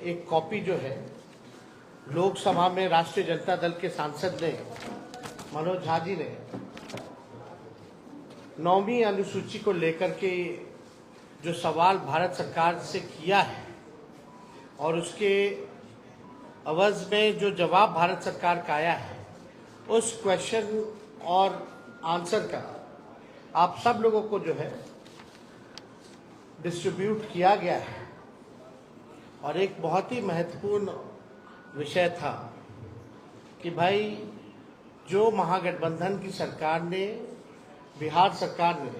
एक कॉपी जो है लोकसभा में राष्ट्रीय जनता दल के सांसद ने मनोज झा जी ने 9वीं अनुसूची को लेकर के जो सवाल भारत सरकार से किया है और उसके अवज में जो जवाब भारत सरकार का आया है, उस क्वेश्चन और आंसर का आप सब लोगों को जो है डिस्ट्रीब्यूट किया गया है। और एक बहुत ही महत्वपूर्ण विषय था कि भाई जो महागठबंधन की सरकार ने, बिहार सरकार ने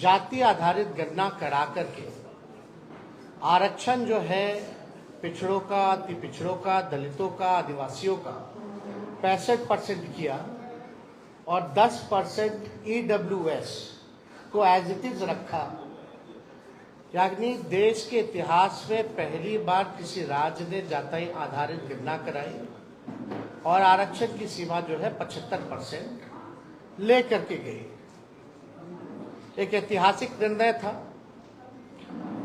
जाति आधारित गणना करा करके आरक्षण जो है पिछड़ों का, अति पिछड़ों का, दलितों का, आदिवासियों का 65% किया और 10% EWS को एज इट इज रखा। यानी देश के इतिहास में पहली बार किसी राज्य ने जाति आधारित गणना कराई और आरक्षण की सीमा जो है 75% ले करके गई। एक ऐतिहासिक निर्णय था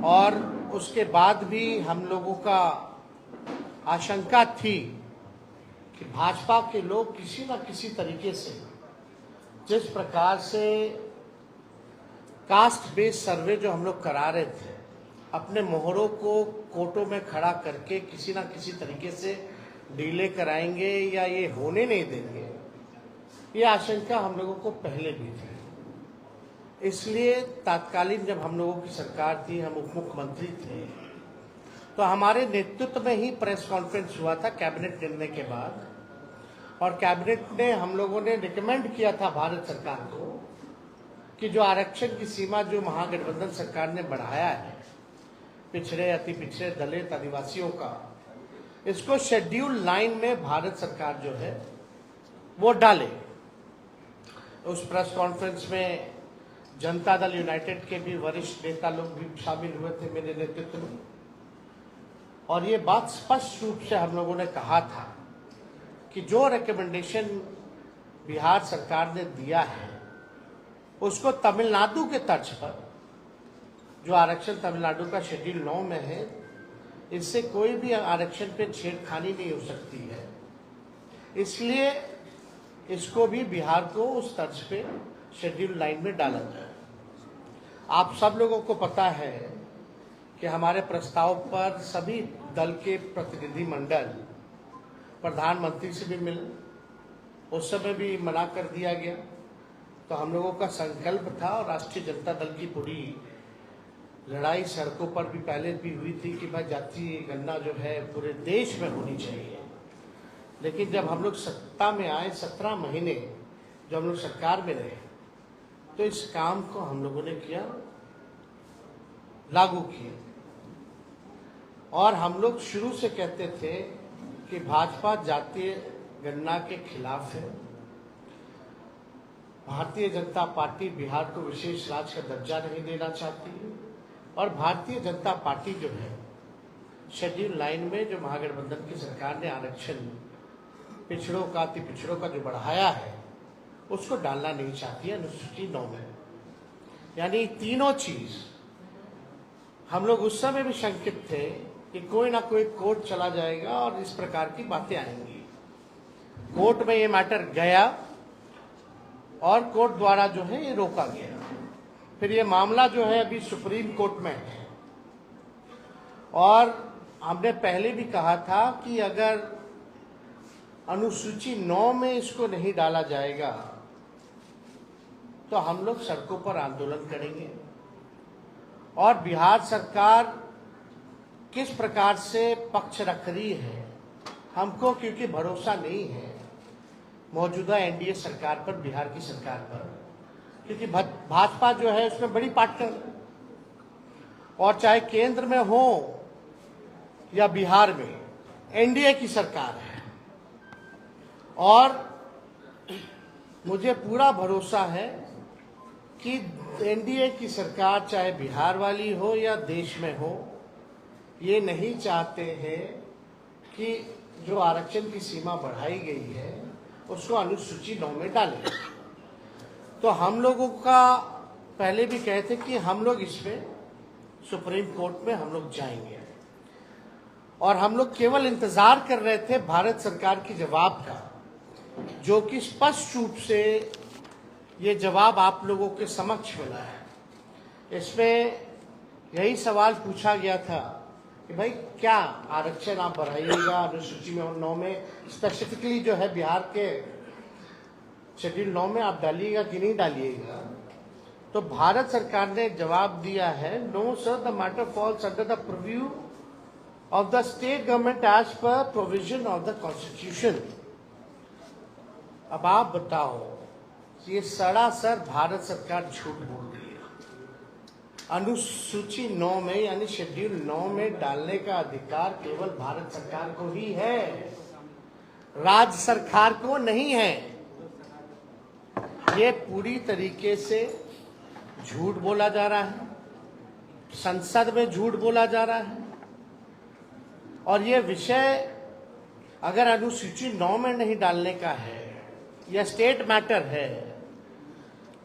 और उसके बाद भी हम लोगों का आशंका थी कि भाजपा के लोग किसी न किसी तरीके से जिस प्रकार से कास्ट बेस्ड सर्वे जो हम लोग करा रहे थे, अपने मोहरों को कोर्टों में खड़ा करके किसी न किसी तरीके से डीले कराएंगे या ये होने नहीं देंगे, ये आशंका हम लोगों को पहले भी थी। इसलिए तात्कालीन जब हम लोगों की सरकार थी, हम उप मुख्यमंत्री थे, तो हमारे नेतृत्व में ही प्रेस कॉन्फ्रेंस हुआ था कैबिनेट निर्णय के बाद। और कैबिनेट ने हम लोगों ने रिकमेंड किया था भारत सरकार को कि जो आरक्षण की सीमा जो महागठबंधन सरकार ने बढ़ाया है पिछड़े, अति पिछड़े, दलित, आदिवासियों का, इसको शेड्यूल 9 में भारत सरकार जो है वो डाले। उस प्रेस कॉन्फ्रेंस में जनता दल यूनाइटेड के भी वरिष्ठ नेता लोग भी शामिल हुए थे मेरे नेतृत्व में। और ये बात स्पष्ट रूप से हम लोगों ने कहा था कि जो रिकमेंडेशन बिहार सरकार ने दिया है उसको तमिलनाडु के तर्ज पर, जो आरक्षण तमिलनाडु का शेड्यूल 9 में है, इससे कोई भी आरक्षण पे छेड़खानी नहीं हो सकती है। इसलिए इसको भी बिहार को उस तर्ज पे शेड्यूल 9 में डाला जाए। आप सब लोगों को पता है कि हमारे प्रस्ताव पर सभी दल के प्रतिनिधि मंडल प्रधानमंत्री से भी मिले, उस समय भी मना कर दिया गया। तो हम लोगों का संकल्प था और राष्ट्रीय जनता दल की पूरी लड़ाई सड़कों पर भी पहले भी हुई थी कि भाई जातीय गणना जो है पूरे देश में होनी चाहिए। लेकिन जब हम लोग सत्ता में आए, 17 महीने जब हम लोग सरकार में रहे, तो इस काम को हम लोगों ने किया, लागू किया। और हम लोग शुरू से कहते थे कि भाजपा जातीय गणना के खिलाफ है। भारतीय जनता पार्टी बिहार को विशेष राज्य का दर्जा नहीं देना चाहती है और भारतीय जनता पार्टी जो है शेड्यूल 9 में जो महागठबंधन की सरकार ने आरक्षण पिछड़ों का, अति पिछड़ों का जो बढ़ाया है, उसको डालना नहीं चाहती है अनुसूची 9 में। यानी तीनों चीज हम लोग उस समय भी शंकित थे कि कोई ना कोई कोर्ट चला जाएगा और इस प्रकार की बातें आएंगी। कोर्ट में ये मैटर गया और कोर्ट द्वारा जो है ये रोका गया। फिर ये मामला जो है अभी सुप्रीम कोर्ट में है। और हमने पहले भी कहा था कि अगर अनुसूची 9 में इसको नहीं डाला जाएगा तो हम लोग सड़कों पर आंदोलन करेंगे। और बिहार सरकार किस प्रकार से पक्ष रख रही है हमको, क्योंकि भरोसा नहीं है मौजूदा एनडीए सरकार पर, बिहार की सरकार पर, क्योंकि भाजपा जो है उसमें बड़ी पार्टनर, और चाहे केंद्र में हो या बिहार में एनडीए की सरकार है। और मुझे पूरा भरोसा है कि एनडीए की सरकार चाहे बिहार वाली हो या देश में हो, ये नहीं चाहते हैं कि जो आरक्षण की सीमा बढ़ाई गई है उसको अनुसूची 9 में डालें। तो हम लोगों का पहले भी कहे थे कि हम लोग इसमें सुप्रीम कोर्ट में हम लोग जाएंगे। और हम लोग केवल इंतजार कर रहे थे भारत सरकार की जवाब का, जो कि स्पष्ट रूप से ये जवाब आप लोगों के समक्ष मिला है। इसमें यही सवाल पूछा गया था कि भाई क्या आरक्षण आप बढ़ाइएगा, अनुसूची में 9 में स्पेसिफिकली जो है बिहार के शेड्यूल 9 में आप डालिएगा कि नहीं डालिएगा। तो भारत सरकार ने जवाब दिया है, no sir, the matter falls under the preview of the state government as per provision of the constitution. अब आप बताओ, ये सरासर भारत सरकार झूठ बोल रही है। अनुसूची 9 में यानी शेड्यूल 9 में डालने का अधिकार केवल भारत सरकार को ही है, राज्य सरकार को नहीं है। ये पूरी तरीके से झूठ बोला जा रहा है, संसद में झूठ बोला जा रहा है। और ये विषय अगर अनुसूची 9 में नहीं डालने का है या स्टेट मैटर है,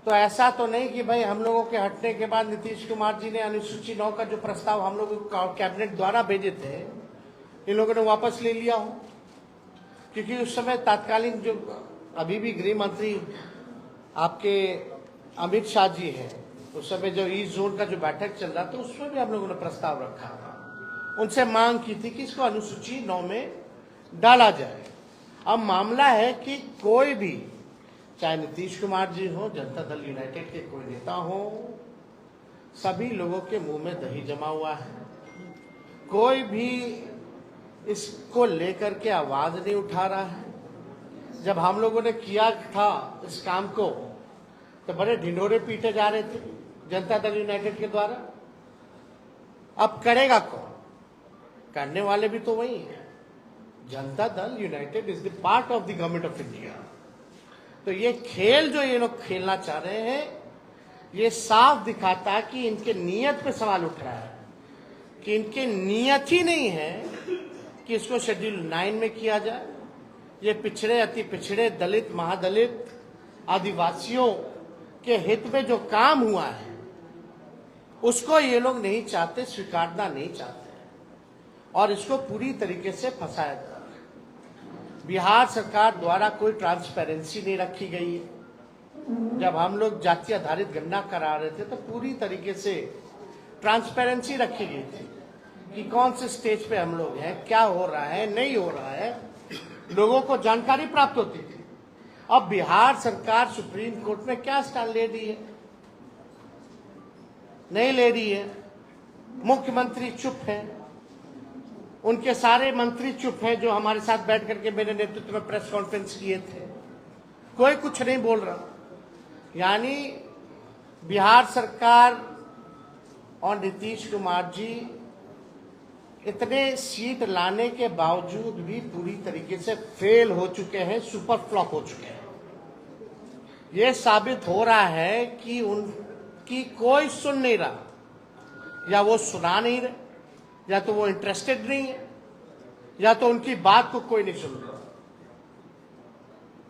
तो ऐसा तो नहीं कि भाई हम लोगों के हटने के बाद नीतीश कुमार जी ने अनुसूची 9 का जो प्रस्ताव हम लोगों को कैबिनेट द्वारा भेजे थे, इन लोगों ने वापस ले लिया हो। क्योंकि उस समय तात्कालीन जो अभी भी गृह मंत्री आपके अमित शाह जी हैं, उस समय जो ईस्ट जोन का जो बैठक चल रहा था, उसमें भी हम लोगों ने प्रस्ताव रखा था, उनसे मांग की थी कि इसको अनुसूची 9 में डाला जाए। अब मामला है कि कोई भी, चाहे नीतीश कुमार जी हो, जनता दल यूनाइटेड के कोई नेता हो, सभी लोगों के मुंह में दही जमा हुआ है। कोई भी इसको लेकर के आवाज नहीं उठा रहा है। जब हम लोगों ने किया था इस काम को, तो बड़े ढिंढोरे पीटे जा रहे थे जनता दल यूनाइटेड के द्वारा। अब करेगा कौन? करने वाले भी तो वही है। Janata Dal United is the part of the government of India. तो ये खेल जो ये लोग खेलना चाह रहे हैं, ये साफ दिखाता है कि इनके नियत पे सवाल उठ रहा है, कि इनके नियत ही नहीं है कि इसको शेड्यूल 9 में किया जाए। ये पिछड़े, अति पिछड़े, दलित, महादलित, आदिवासियों के हित में जो काम हुआ है, उसको ये लोग नहीं चाहते, स्वीकारना नहीं चाहते, और इसको पूरी तरीके से फंसाया जा रहा है। बिहार सरकार द्वारा कोई ट्रांसपेरेंसी नहीं रखी गई है। जब हम लोग जाति आधारित गणना करा रहे थे, तो पूरी तरीके से ट्रांसपेरेंसी रखी गई थी कि कौन से स्टेज पे हम लोग हैं, क्या हो रहा है, नहीं हो रहा है, लोगों को जानकारी प्राप्त होती थी। अब बिहार सरकार सुप्रीम कोर्ट में क्या स्टैंड ले रही है? नहीं ले रही है। मुख्यमंत्री चुप है, उनके सारे मंत्री चुप हैं, जो हमारे साथ बैठ करके मेरे नेतृत्व में प्रेस कॉन्फ्रेंस किए थे, कोई कुछ नहीं बोल रहा। यानी बिहार सरकार और नीतीश कुमार जी इतने सीट लाने के बावजूद भी पूरी तरीके से फेल हो चुके हैं, सुपर फ्लॉप हो चुके हैं। ये साबित हो रहा है कि उनकी कोई सुन नहीं रहा, या वो सुना नहीं रहे, या तो वो इंटरेस्टेड नहीं है, या तो उनकी बात को कोई नहीं सुन रहा।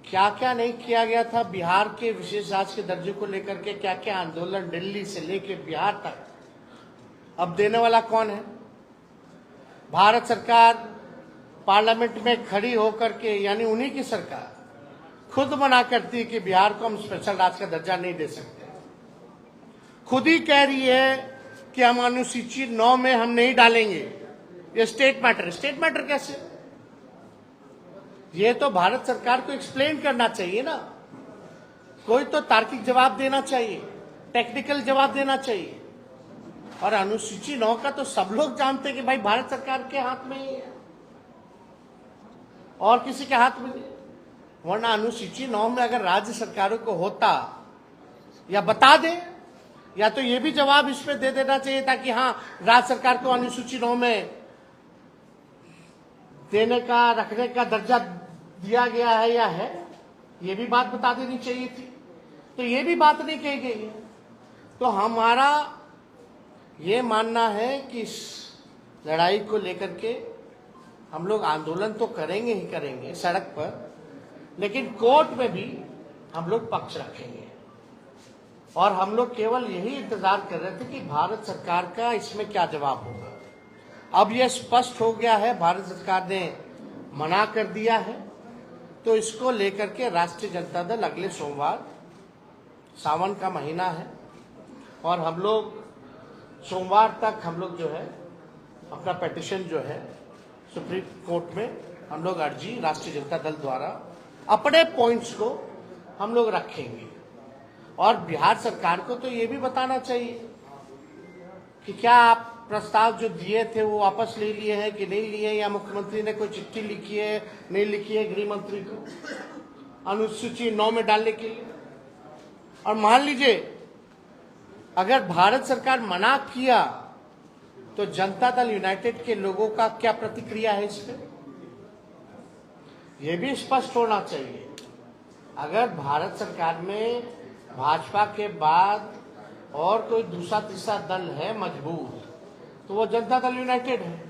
क्या क्या नहीं किया गया था बिहार के विशेष राज्य के दर्जे को लेकर के, क्या क्या आंदोलन दिल्ली से लेकर बिहार तक। अब देने वाला कौन है? भारत सरकार पार्लियामेंट में खड़ी होकर के, यानी उन्हीं की सरकार खुद मना करती है कि बिहार को हम स्पेशल राज्य का दर्जा नहीं दे सकते। खुद ही कह रही है कि हम अनुसूची 9 में हम नहीं डालेंगे, ये स्टेट मैटर। स्टेट मैटर कैसे? ये तो भारत सरकार को एक्सप्लेन करना चाहिए ना, कोई तो तार्किक जवाब देना चाहिए, टेक्निकल जवाब देना चाहिए। और अनुसूची 9 का तो सब लोग जानते हैं कि भाई भारत सरकार के हाथ में ही है, और किसी के हाथ में नहीं। वरना अनुसूची 9 में अगर राज्य सरकारों को होता, या बता दे, या तो ये भी जवाब इसमें दे देना चाहिए था कि हाँ, राज्य सरकार को अनुसूची 9 में देने का, रखने का दर्जा दिया गया है या है, ये भी बात बता देनी चाहिए थी। तो ये भी बात नहीं कही गई है। तो हमारा ये मानना है कि इस लड़ाई को लेकर के हम लोग आंदोलन तो करेंगे ही करेंगे सड़क पर, लेकिन कोर्ट में भी हम लोग पक्ष रखेंगे। और हम लोग केवल यही इंतजार कर रहे थे कि भारत सरकार का इसमें क्या जवाब होगा। अब यह स्पष्ट हो गया है, भारत सरकार ने मना कर दिया है, तो इसको लेकर के राष्ट्रीय जनता दल अगले सोमवार, सावन का महीना है और हम लोग सोमवार तक हम लोग जो है अपना पिटीशन जो है सुप्रीम कोर्ट में हम लोग अर्जी राष्ट्रीय जनता दल द्वारा अपने पॉइंट्स को हम लोग रखेंगे। और बिहार सरकार को तो ये भी बताना चाहिए कि क्या आप प्रस्ताव जो दिए थे वो वापस ले लिए हैं कि नहीं लिए, या मुख्यमंत्री ने कोई चिट्ठी लिखी है नहीं लिखी है गृह मंत्री को अनुसूची 9 में डालने के लिए। और मान लीजिए अगर भारत सरकार मना किया तो जनता दल यूनाइटेड के लोगों का क्या प्रतिक्रिया है इस पे, ये भी स्पष्ट होना चाहिए। अगर भारत सरकार में भाजपा के बाद और कोई दूसरा तीसरा दल है मजबूत तो वो जनता दल यूनाइटेड है,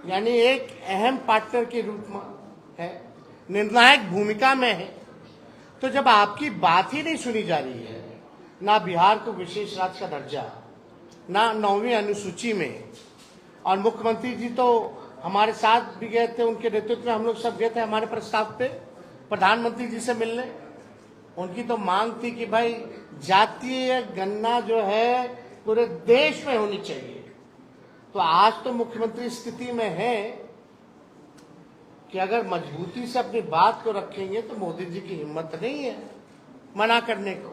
यानी एक अहम पार्टनर के रूप में है, निर्णायक भूमिका में है। तो जब आपकी बात ही नहीं सुनी जा रही है, ना बिहार को विशेष राज्य का दर्जा, ना 9वीं अनुसूची में, और मुख्यमंत्री जी तो हमारे साथ भी गए थे, उनके नेतृत्व में हम लोग सब गए थे हमारे प्रस्ताव पे प्रधानमंत्री जी से मिलने। उनकी तो मांग थी कि भाई जातीय गणना जो है पूरे देश में होनी चाहिए। तो आज तो मुख्यमंत्री स्थिति में है कि अगर मजबूती से अपनी बात को रखेंगे तो मोदी जी की हिम्मत नहीं है मना करने को।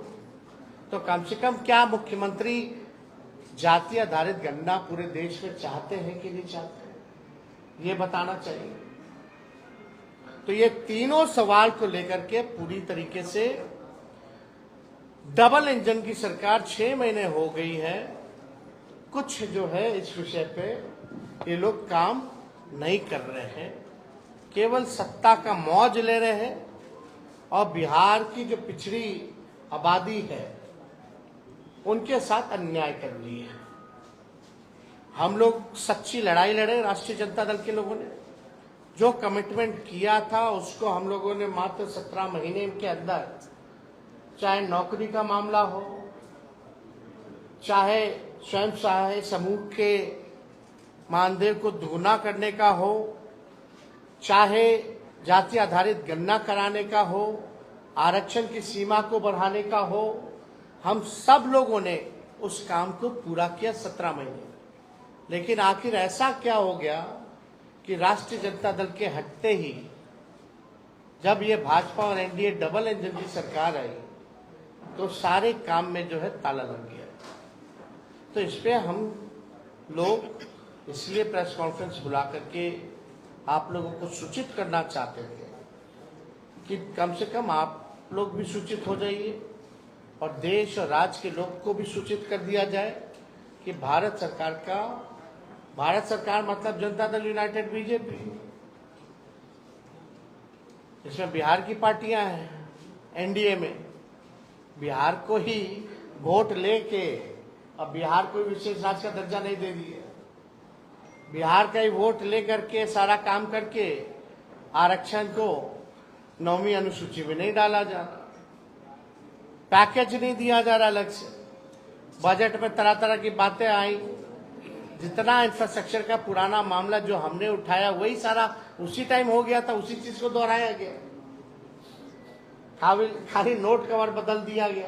तो कम से कम क्या मुख्यमंत्री जाति आधारित गणना पूरे देश में चाहते हैं कि नहीं चाहते, ये बताना चाहिए। तो ये तीनों सवाल को लेकर के पूरी तरीके से डबल इंजन की सरकार 6 महीने हो गई है, कुछ जो है इस विषय पे ये लोग काम नहीं कर रहे हैं, केवल सत्ता का मौज ले रहे हैं और बिहार की जो पिछड़ी आबादी है उनके साथ अन्याय कर रही है। हम लोग सच्ची लड़ाई लड़े, राष्ट्रीय जनता दल के लोगों ने जो कमिटमेंट किया था उसको हम लोगों ने मात्र 17 महीने के अंदर, चाहे नौकरी का मामला हो, चाहे स्वयं सहायता समूह के मानदेय को दुगुना करने का हो, चाहे जाति आधारित गणना कराने का हो, आरक्षण की सीमा को बढ़ाने का हो, हम सब लोगों ने उस काम को पूरा किया 17 महीने। लेकिन आखिर ऐसा क्या हो गया कि राष्ट्रीय जनता दल के हटते ही जब ये भाजपा और एनडीए डबल इंजन की सरकार आई तो सारे काम में जो है ताला लग गया। तो इस पे हम लोग इसलिए प्रेस कॉन्फ्रेंस बुला करके आप लोगों को सूचित करना चाहते थे कि कम से कम आप लोग भी सूचित हो जाइए और देश और राज्य के लोग को भी सूचित कर दिया जाए कि भारत सरकार मतलब जनता दल यूनाइटेड बीजेपी, इसमें बिहार की पार्टियां हैं एनडीए में, बिहार को ही वोट लेके अब बिहार को विशेष राज्य का दर्जा नहीं दे दिए, बिहार का ही वोट लेकर के सारा काम करके आरक्षण को 9वीं अनुसूची में नहीं डाला जा रहा, पैकेज नहीं दिया जा रहा अलग से। बजट में तरह तरह की बातें आई, जितना इंफ्रास्ट्रक्चर का पुराना मामला जो हमने उठाया वही सारा उसी टाइम हो गया था, उसी चीज को दोहराया गया, खाली नोट कवर बदल दिया गया।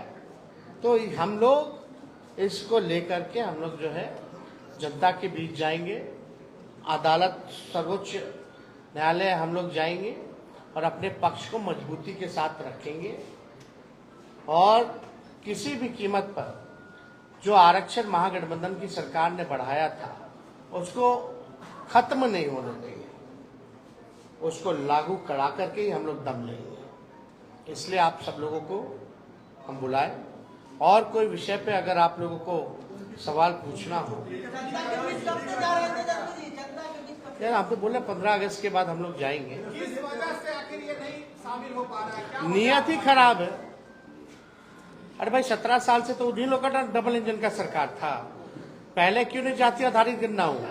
तो हम लोग इसको लेकर के हम लोग जो है जनता के बीच जाएंगे, अदालत सर्वोच्च न्यायालय हम लोग जाएंगे और अपने पक्ष को मजबूती के साथ रखेंगे और किसी भी कीमत पर जो आरक्षण महागठबंधन की सरकार ने बढ़ाया था उसको खत्म नहीं होने देंगे, उसको लागू करा करके ही हम लोग दम लेंगे। इसलिए आप सब लोगों को हम बुलाएं और कोई विषय पे अगर आप लोगों को सवाल पूछना हो। यार आप तो बोले 15 अगस्त के बाद हम लोग जाएंगे, किस वजह से आखिर ये नहीं शामिल हो पा रहा है, क्या नियत ही खराब है। अरे भाई 17 साल से तो उन्हीं लोगों का डबल इंजन का सरकार था, पहले क्यों नहीं जाति आधारित गणना हुआ,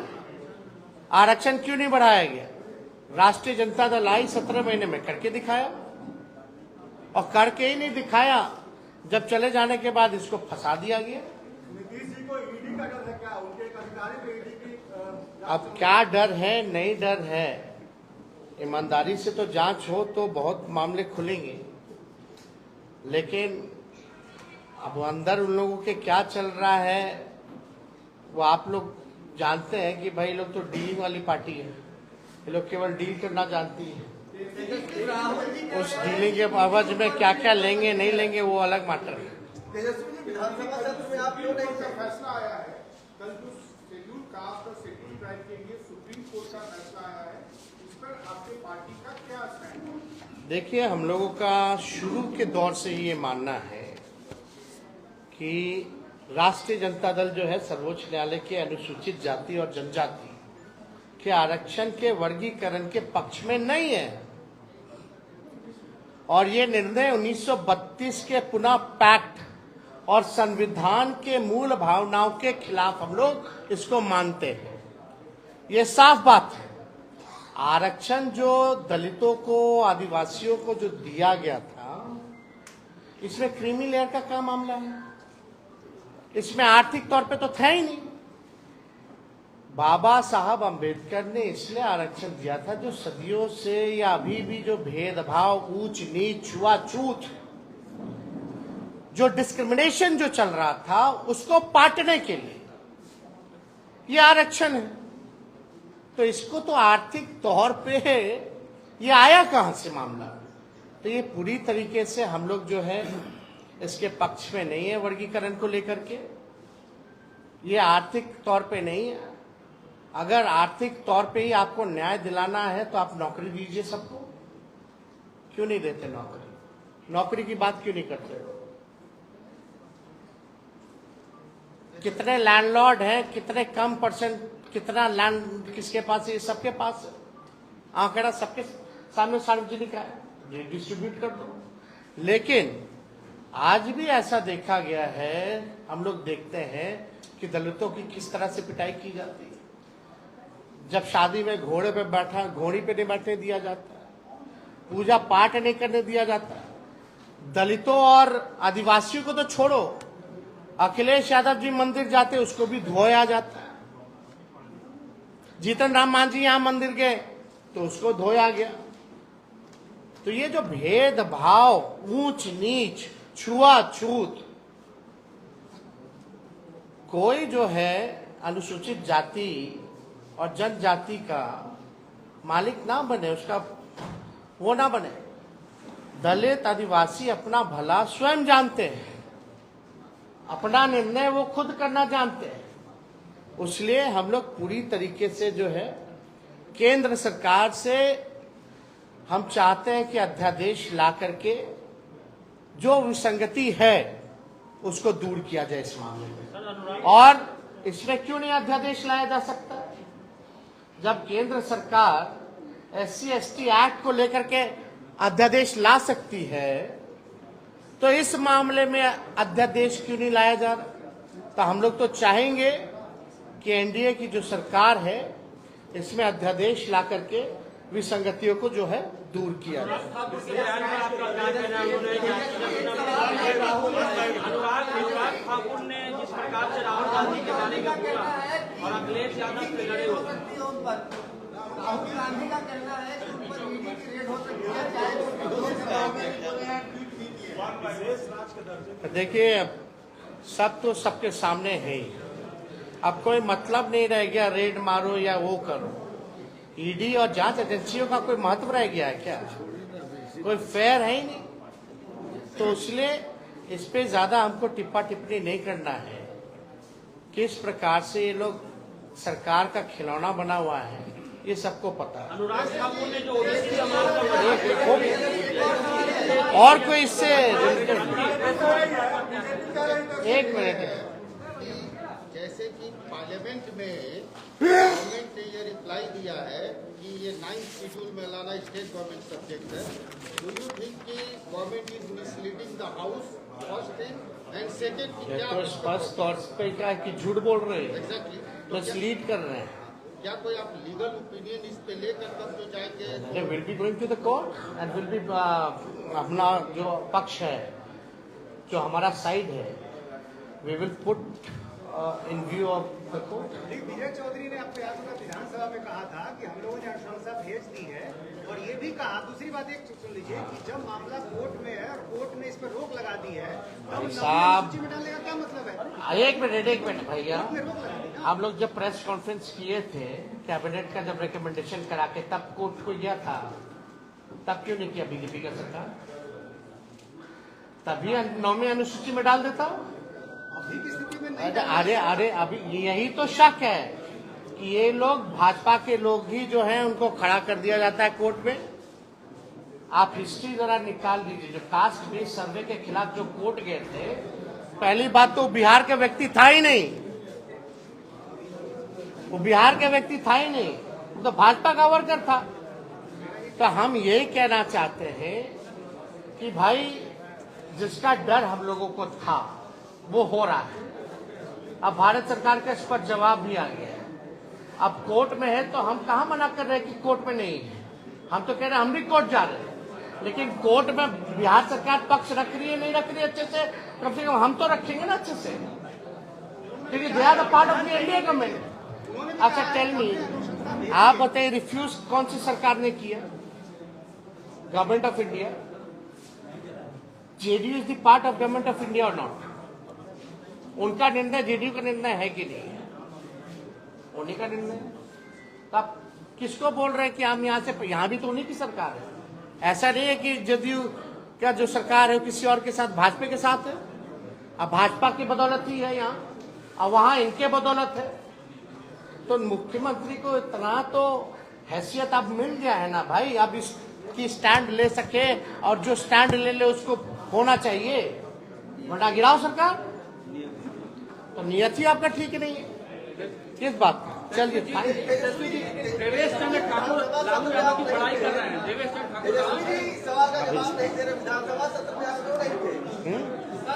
आरक्षण क्यों नहीं बढ़ाया गया। राष्ट्रीय जनता दल आई 17 महीने में करके दिखाया और करके ही नहीं दिखाया, जब चले जाने के बाद इसको फंसा दिया गया। नीतीश जी को ईडी का डर है क्या? उनके एक अधिकारी पे ईडी की अब क्या डर है, नहीं डर है, ईमानदारी से तो जांच हो तो बहुत मामले खुलेंगे, लेकिन अब अंदर उन लोगों के क्या चल रहा है वो आप लोग जानते हैं कि भाई लोग तो डीलिंग वाली पार्टी है, ये लोग केवल डील करना जानती है। उस डीलिंग के बावज में क्या क्या लेंगे नहीं लेंगे वो अलग मैटर है। तेजस्वी जी, विधानसभा सत्र में आप क्यों नहीं का फैसला आया है, कल जो शेड्यूल कास्ट और शेड्यूल ट्राइब के लिए सुप्रीम कोर्ट का फैसला आया है, इस पर आपकी पार्टी का क्या स्टैंड है? देखिए, हम लोगों का शुरू के दौर से ये मानना है कि राष्ट्रीय जनता दल जो है सर्वोच्च न्यायालय के अनुसूचित जाति और जनजाति के आरक्षण के वर्गीकरण के पक्ष में नहीं है, और ये निर्णय 1932 के पुनः पैक्ट और संविधान के मूल भावनाओं के खिलाफ हम लोग इसको मानते हैं। ये साफ बात है। आरक्षण जो दलितों को, आदिवासियों को जो दिया गया था, इसमें क्रीमी लेयर का क्या मामला है? इसमें आर्थिक तौर पे तो था ही नहीं। बाबा साहब अंबेडकर ने इसलिए आरक्षण दिया था जो सदियों से या अभी भी जो भेदभाव, ऊंच नीच, छुआछूत, जो डिस्क्रिमिनेशन जो चल रहा था उसको पाटने के लिए ये आरक्षण है। तो इसको तो आर्थिक तौर पे ये आया कहां से मामला? तो ये पूरी तरीके से हम लोग जो है इसके पक्ष में नहीं है। वर्गीकरण को लेकर के ये आर्थिक तौर पे नहीं है। अगर आर्थिक तौर पे ही आपको न्याय दिलाना है तो आप नौकरी दीजिए सबको। क्यों नहीं देते नौकरी? नौकरी की बात क्यों नहीं करते? कितने लैंडलॉर्ड हैं, कितने कम परसेंट, कितना लैंड किसके पास है? सबके पास है। आंकड़ा सबके सामने सार्वजनिक है, डिस्ट्रीब्यूट कर दो। लेकिन आज भी ऐसा देखा गया है, हम लोग देखते हैं कि दलितों की किस तरह से पिटाई की जाती है। जब शादी में घोड़ी पे नहीं बैठने दिया जाता, पूजा पाठ नहीं करने दिया जाता। दलितों और आदिवासियों को तो छोड़ो, अखिलेश यादव जी मंदिर जाते उसको भी धोया जाता। जीतन राम मांझी यहां मंदिर गए तो उसको धोया गया। तो ये जो भेदभाव, ऊंच नीच, छुआछूत, कोई जो है अनुसूचित जाति और जनजाति का मालिक ना बने, उसका वो ना बने। दलित, आदिवासी अपना भला स्वयं जानते हैं, अपना निर्णय वो खुद करना जानते हैं। इसलिए हम लोग पूरी तरीके से जो है केंद्र सरकार से हम चाहते हैं कि अध्यादेश ला करके जो विसंगति है उसको दूर किया जाए इस मामले में। और इसमें क्यों नहीं अध्यादेश लाया जा सकता? जब केंद्र सरकार SC/ST एक्ट को लेकर के अध्यादेश ला सकती है तो इस मामले में अध्यादेश क्यों नहीं लाया जा रहा? तो हम लोग तो चाहेंगे कि एनडीए की जो सरकार है इसमें अध्यादेश ला करके विसंगतियों को जो है दूर किया जाए। अनुराग ठाकुर ने जिस प्रकार से राहुल गांधी के बारे में बोला और अखिलेश यादव से लड़े हुए, राहुल गांधी का कहना है कि उन पर ईडी की रेड हो सकती है। देखिए, सब तो सबके सामने है ही। अब कोई मतलब नहीं रह गया रेड मारो या वो करो। ईडी और जांच एजेंसियों का कोई महत्व रह गया है क्या? कोई फेयर है ही नहीं। तो इसलिए इस पे ज्यादा हमको टिप्पा टिप्पणी नहीं करना है। किस प्रकार से ये लोग सरकार का खिलौना बना हुआ है ये सबको पता है। अनुराग ठाकुर ने जो ओबीसी समाज का और कोई इससे एक मिनट, जैसे कि पार्लियामेंट में गवर्नमेंट ने ये रिप्लाई दिया है कि ये 9th शेड्यूल में लाना स्टेट गवर्नमेंट सब्जेक्ट है। डू यू थिंक कि government is misleading the house? First thing and second कि क्या तो स्पष्ट तौर पे क्या है कि झूठ बोल रहे हैं, एग्जैक्टली मिसलीड कर रहे हैं। क्या कोई आप लीगल ओपिनियन इस पे लेकर तब जो जाएंगे? They will be going to the court and will be अपना जो पक्ष है, जो हमारा साइड है, we will put in view of को। विजय चौधरी ने आपको याद होगा विधानसभा में कहा था कि हम लोगों ने अनुशंसा भेज दी है, और ये भी कहा, दूसरी बात एक सुन लीजिए कि जब मामला कोर्ट में है और कोर्ट ने इस पर रोक लगा दी है, तब साहब, सूची में डालने का क्या मतलब है? एक मिनट भैया, रोक लगा दी ना। आप लोग जब प्रेस कॉन्फ्रेंस किए थे कैबिनेट का, जब रिकमेंडेशन करा के तब कोर्ट को गया था, तब क्यों नहीं किया बीजेपी का सरकार? तभी 9वीं अनुसूची में डाल देता। अभी की स्थिति में नहीं अरे अभी यही तो शक है कि ये लोग भाजपा के लोग ही जो हैं उनको खड़ा कर दिया जाता है कोर्ट में। आप हिस्ट्री जरा निकाल लीजिए, जो कास्ट बेस्ड सर्वे के खिलाफ जो कोर्ट गए थे, पहली बात तो बिहार का व्यक्ति था ही नहीं, वो बिहार का व्यक्ति था ही नहीं, वो तो भाजपा का वर्कर था। तो हम यही कहना चाहते हैं कि भाई जिसका डर हम लोगों को था वो हो रहा है। अब भारत सरकार का इस पर जवाब भी आ गया है। अब कोर्ट में है तो हम कहाँ मना कर रहे हैं कि कोर्ट में नहीं है, हम तो कह रहे हैं हम भी कोर्ट जा रहे हैं, लेकिन कोर्ट में बिहार सरकार पक्ष रख रही है नहीं रख रही है अच्छे से, कम से कम हम तो रखेंगे ना अच्छे से, क्योंकि they are the part of the India government. अच्छा टेल मी, आप बताइए रिफ्यूज कौन सी सरकार ने किया? Government of India. JDU is the part of government of India और नॉट? उनका निर्णय जेडीयू का निर्णय है कि नहीं है? उन्हीं का निर्णय। तो आप किसको बोल रहे हैं कि हम यहाँ से, यहाँ भी तो उन्हीं की सरकार है। ऐसा नहीं है कि जेडीयू का जो सरकार है किसी और के साथ, भाजपा के साथ है। अब भाजपा की बदौलत ही है यहाँ, और वहां इनके बदौलत है। तो मुख्यमंत्री को इतना तो हैसियत अब मिल गया है ना भाई, अब इसकी स्टैंड ले सके, और जो स्टैंड ले उसको होना चाहिए, वरना गिराओ सरकार। तो नियत ही आपका ठीक नहीं है किस बात का। चलिए देवेश चंद्र ठाकुर लालू यादव की पढ़ाई कर रहे हैं। देवेश चंद्र ठाकुर सवाल का जवाब नहीं दे रहे। विधानसभा सत्र में आप क्यों नहीं थे?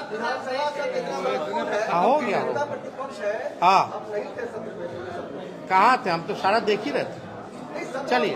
विधानसभा सत्र इतना महत्वपूर्ण है, हो गया प्रतिपक्ष है, हाँ, आप नहीं थे सत्र में। कहाँ थे हम? तो सारा देख ही रहे थे। चलिए।